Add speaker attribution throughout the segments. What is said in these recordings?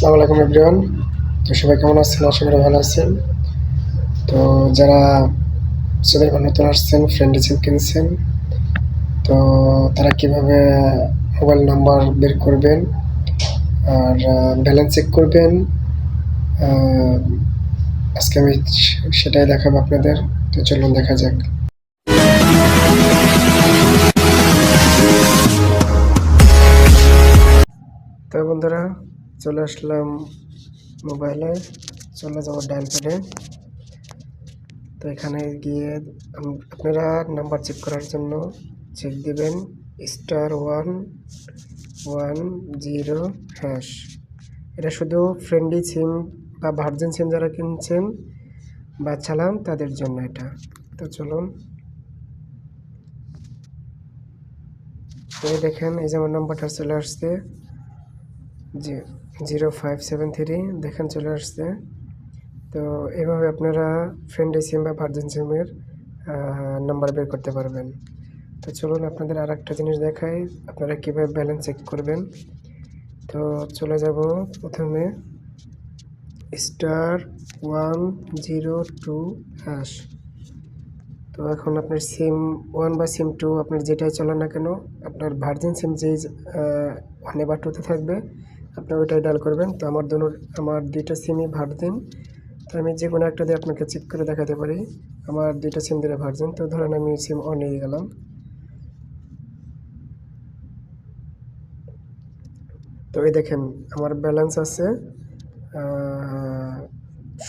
Speaker 1: আসসালামু আলাইকুম এভরিওয়ান। তো সবাই কেমন আছেন? আশা করি ভালো আছেন। তো যারা যাদের নতুন আসছেন, ফ্রেন্ডলি সিম কিনছেন, তো তারা কিভাবে মোবাইল নাম্বার বের করবেন আর ব্যালেন্স চেক করবেন, আহ, আজকে আমি সেটাই দেখাবো আপনাদের। তো চলুন দেখা যাক। তো বন্ধুরা, চলে আসলাম মোবাইলে, চলে যাবো ডায়াল প্যাডে। তো এখানে গিয়ে আপনারা নাম্বার চেক করার জন্য চেক দিবেন *110#। এটা শুধু ফ্রেন্ডলি সিম বা ভার্জিন সিম যারা কিনছেন বা চালান তাদের জন্য এটা। তো চলুন, এই দেখেন, এই যে আমার নাম্বারটা চলে আসছে, যে 0573 দেখেন চলে আসছে। তো এভাবে আপনারা ফ্রেন্ডলি সিম বা ভার্জিন সিমের নাম্বার বের করতে পারবেন। তো চলুন আপনাদের আর একটা জিনিস দেখাই, আপনারা কীভাবে ব্যালেন্স চেক করবেন। তো চলে যাব প্রথমে *102#। তো এখন আপনার সিম 1 বা সিম 2 আপনার যেটাই চালান না কেন, আপনার ভার্জিন সিম যেই 1 বা 2তে থাকবে আপনার ওইটাই ডায়াল করবেন। তো আমার দুইটা সিমই ভার্জিন, তো আমি যে কোনো একটা দিয়ে আপনাকে চেক করে দেখাতে পারি। আমার দুইটা সিম দিয়ে ভার্জিন, তো ধরেন আমি সিম 1 নিয়ে গেলাম। তো এই দেখেন আমার ব্যালেন্স আছে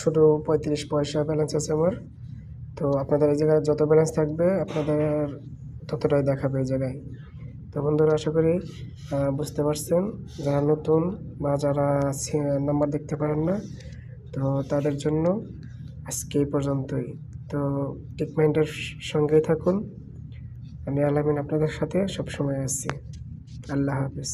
Speaker 1: শুধু 35 পয়সা ব্যালেন্স আছে আমার। তো আপনাদের এই জায়গায় যত ব্যালেন্স থাকবে আপনাদের ততটাই দেখাবে এই জায়গায়। তো বন্ধুরা, আশা করি বুঝতে পারছেন। যারা নতুন বা যারা নাম্বার দেখতে পারেন না, তো তাদের জন্য আজকে এই পর্যন্তই। তো টিকমাইন্ডের সঙ্গেই থাকুন। আমি আলামিন আপনাদের সাথে সবসময় আছি। আল্লাহ হাফিজ।